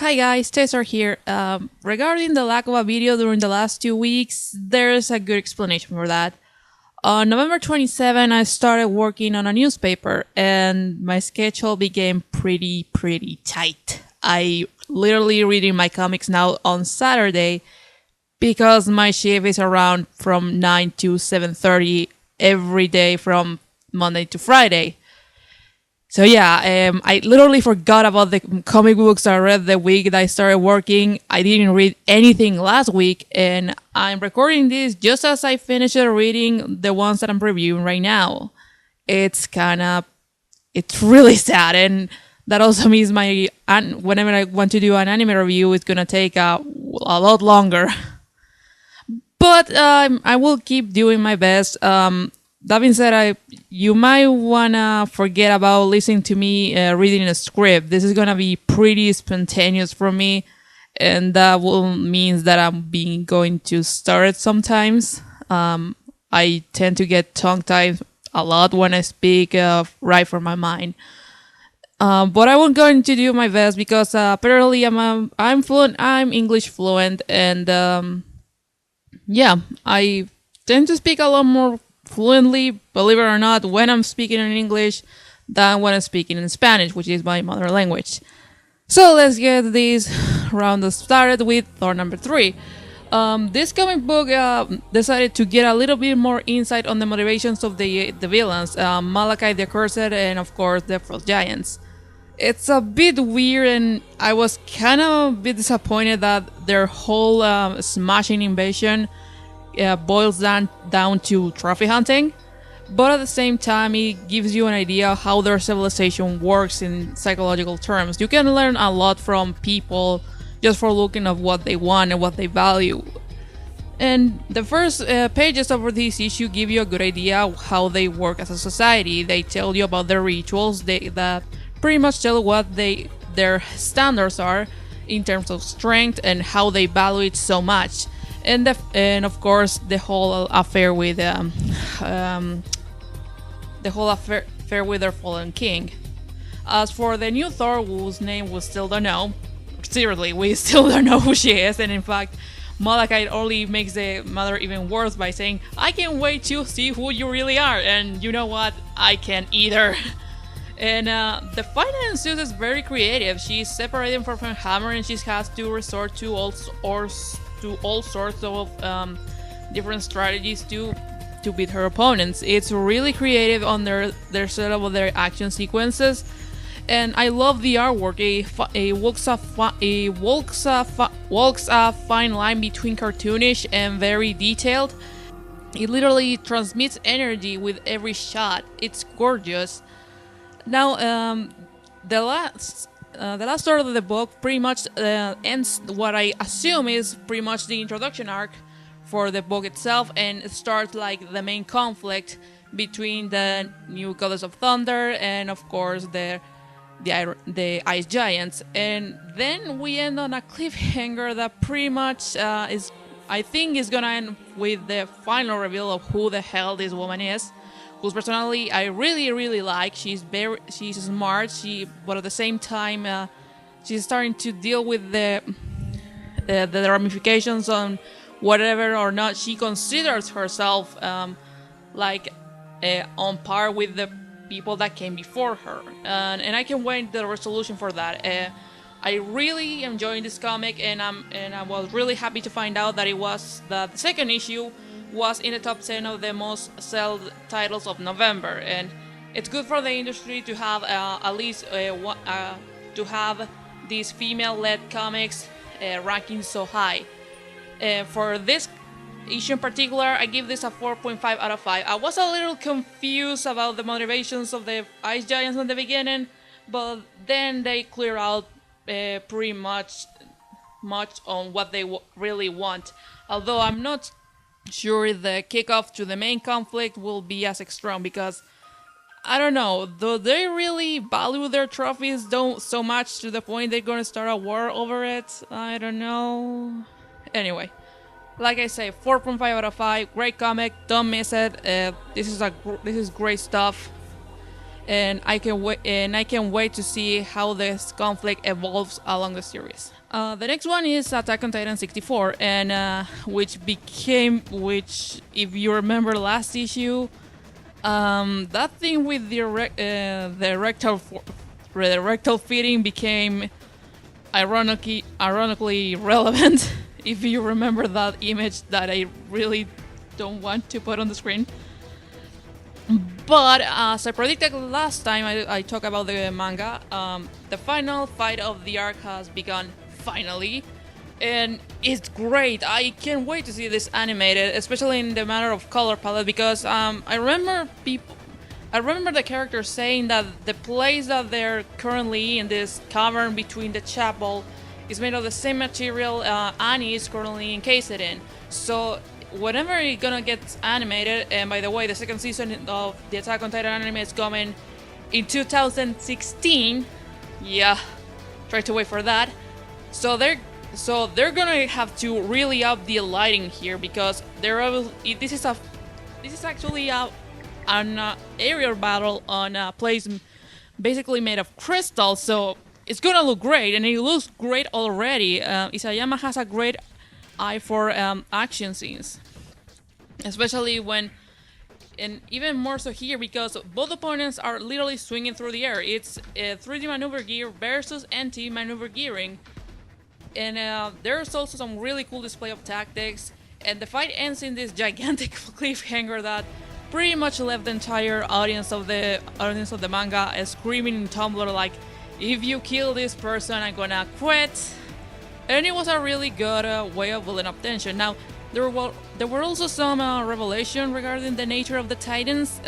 Hi guys, Tessar here. Regarding the lack of a video during the last 2 weeks, there's a good explanation for that. On November 27, I started working on a newspaper and my schedule became pretty tight. I literally reading my comics now on Saturday because my shift is around from 9 to 7:30 every day from Monday to Friday. So yeah, I literally forgot about the comic books I read the week that I started working. I didn't read anything last week, and I'm recording this just as I finished reading the ones that I'm reviewing right now. It's really sad, and that also means whenever I want to do an anime review, it's gonna take a lot longer. But I will keep doing my best. That being said, you might wanna forget about listening to me reading a script. This is gonna be pretty spontaneous for me, and that will means that I'm going to start it sometimes. I tend to get tongue-tied a lot when I speak right from my mind. But I won't going to do my best because apparently I'm fluent. I'm English fluent, and yeah, I tend to speak a lot more fluently, believe it or not, when I'm speaking in English than when I'm speaking in Spanish, which is my mother language. So let's get this round started with Thor number 3. This comic book decided to get a little bit more insight on the motivations of the villains, Malachi the Accursed, and of course the Frost Giants. It's a bit weird, and I was kind of a bit disappointed that their whole smashing invasion boils down to trophy hunting, but at the same time it gives you an idea of how their civilization works in psychological terms. You can learn a lot from people just for looking at what they want and what they value. And the first pages of this issue give you a good idea of how they work as a society. They tell you about their rituals, that pretty much tell what their standards are in terms of strength and how they value it so much. And of course the whole affair with their fallen king. As for the new Thor, whose name we still don't know, seriously, we still don't know who she is, and in fact, Malachi only makes the matter even worse by saying, "I can't wait to see who you really are," and you know what? I can't either. And the fight that ensues is very creative. She's separated from her hammer, and she has to resort to all sorts of different strategies to beat her opponents. It's really creative on their setup of their action sequences, and I love the artwork. It walks a fine line between cartoonish and very detailed. It literally transmits energy with every shot. It's gorgeous. Now, the last part of the book pretty much ends what I assume is pretty much the introduction arc for the book itself, and it starts like the main conflict between the new goddess of thunder and of course the ice giants. And then we end on a cliffhanger that pretty much I think is gonna end with the final reveal of who the hell this woman is, whose personality I really like. She's smart, but at the same time she's starting to deal with the ramifications on whatever or not she considers herself on par with the people that came before her, and I can wait the resolution for that. I really enjoying this comic, and I was really happy to find out that the second issue was in the top 10 of the most sold titles of November, and it's good for the industry to have at least to have these female-led comics ranking so high. For this issue in particular, I give this a 4.5 out of 5. I was a little confused about the motivations of the Ice Giants in the beginning, but then they clear out pretty much on what they really want. Although I'm not sure the kickoff to the main conflict will be as strong, because I don't know, do they really value their trophies so much to the point they're gonna start a war over it? I don't know. Anyway, like I say, 4.5 out of 5. Great comic, don't miss it. This is great stuff. and I can wait to see how this conflict evolves along the series. The next one is Attack on Titan 64, and which if you remember last issue, that thing with the rectal fitting became ironically relevant. If you remember that image that I really don't want to put on the screen. But as I predicted last time I talked about the manga, the final fight of the arc has begun finally, and it's great. I can't wait to see this animated, especially in the matter of color palette, because I remember the characters saying that the place that they're currently in, this cavern between the chapel, is made of the same material Annie is currently encased in. So whenever it's gonna get animated, and by the way, the second season of the Attack on Titan anime is coming in 2016. Yeah, try to wait for that. So they're gonna have to really up the lighting here, because this is actually an aerial battle on a place basically made of crystal. So it's gonna look great, and it looks great already. Isayama has a great eye for action scenes, especially when, and even more so here, because both opponents are literally swinging through the air. It's 3D maneuver gear versus anti-maneuver gearing, and there's also some really cool display of tactics, and the fight ends in this gigantic cliffhanger that pretty much left the entire audience of the manga screaming in Tumblr like, if you kill this person, I'm gonna quit. And it was a really good way of building up tension. Now, there were also some revelation regarding the nature of the Titans,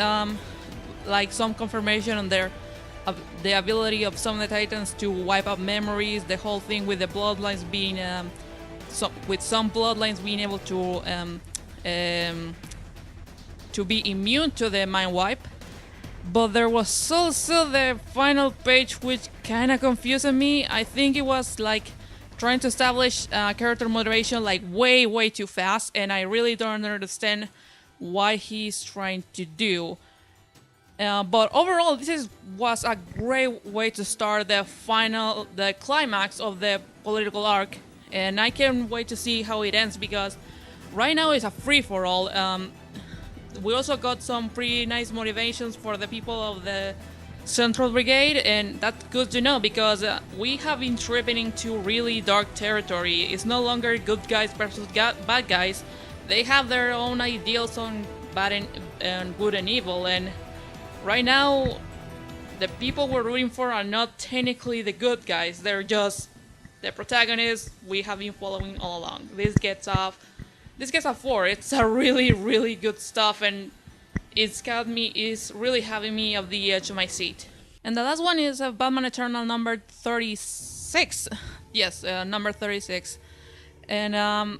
like some confirmation on the ability of some of the Titans to wipe out memories. The whole thing with the bloodlines being, with some bloodlines being able to be immune to the mind wipe. But there was also the final page which kind of confused me. I think it was like trying to establish character moderation like way too fast, and I really don't understand why he's trying to do. But overall, this was a great way to start the climax of the political arc, and I can't wait to see how it ends, because right now it's a free-for-all. We also got some pretty nice motivations for the people of the Central Brigade, and that's good to know, because we have been tripping into really dark territory. It's no longer good guys versus bad guys. They have their own ideals on bad and good and evil, and right now the people we're rooting for are not technically the good guys. They're just the protagonists we have been following all along. This gets a 4. It's a really good stuff, and it's really having me off the edge of my seat. And the last one is Batman Eternal number 36. Yes, number 36. And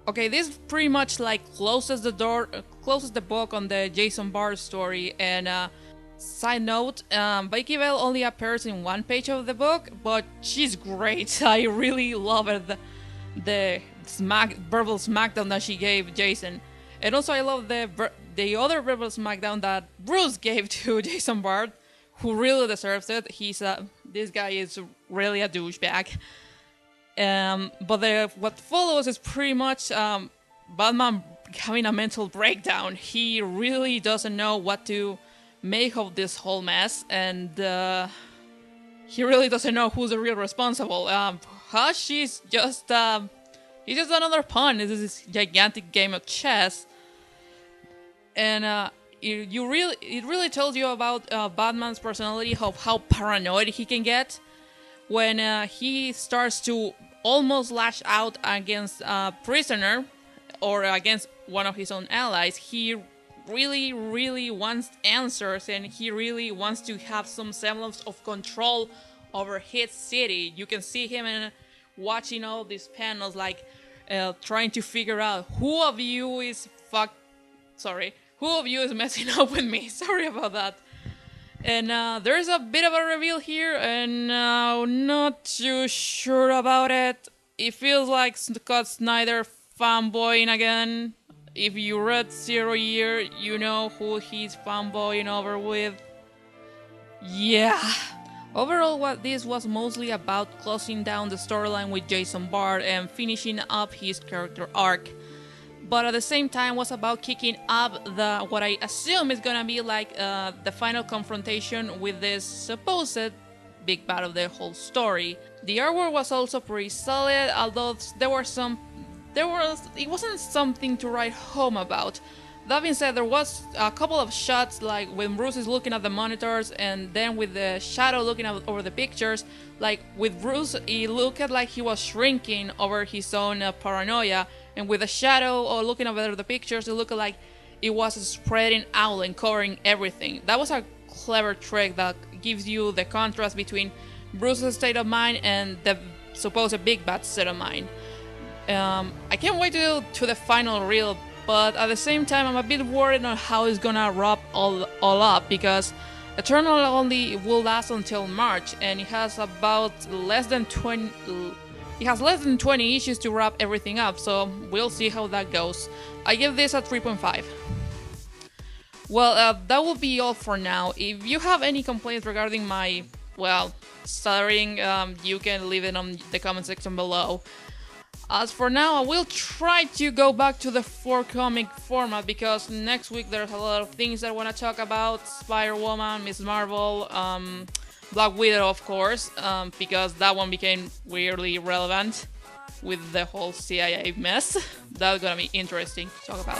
okay, this pretty much like closes the book on the Jason Bard story. And side note, Vicky Vale only appears in one page of the book, but she's great. I really love it. The verbal smackdown that she gave Jason, and also I love the other verbal smackdown that Bruce gave to Jason Bard, who really deserves it. This guy is really a douchebag. But what follows is pretty much Batman having a mental breakdown. He really doesn't know what to make of this whole mess, and he really doesn't know who's the real responsible. Hush is just he's just another pawn in this gigantic game of chess, and it really tells you about Batman's personality, of how paranoid he can get when he starts to almost lash out against a prisoner or against one of his own allies. He really wants answers, and he really wants to have some semblance of control over his city. You can see him watching all these panels, like trying to figure out who of you is messing up with me. Sorry about that. And there's a bit of a reveal here, and not too sure about it. It feels like Scott Snyder fanboying again. If you read Zero Year, you know who he's fanboying over with. Yeah. Overall, what this was mostly about closing down the storyline with Jason Bard and finishing up his character arc. But at the same time was about kicking up the what I assume is gonna be like the final confrontation with this supposed big bad of the whole story. The artwork was also pretty solid, although it wasn't something to write home about. That being said, there was a couple of shots like when Bruce is looking at the monitors and then with the shadow looking over the pictures. Like with Bruce, it looked like he was shrinking over his own paranoia, and with the shadow or looking over the pictures, it looked like it was spreading out and covering everything. That was a clever trick that gives you the contrast between Bruce's state of mind and the supposed big bad state of mind. I can't wait to the final reel, but at the same time, I'm a bit worried on how it's gonna wrap all up because Eternal only will last until March, and it has about less than 20. It has less than 20 issues to wrap everything up, so we'll see how that goes. I give this a 3.5. Well, that will be all for now. If you have any complaints regarding my, stuttering, you can leave it on the comment section below. As for now, I will try to go back to the 4-comic format because next week there's a lot of things I want to talk about. Spider-Woman, Miss Marvel, Black Widow, of course, because that one became weirdly relevant with the whole CIA mess. That's gonna be interesting to talk about.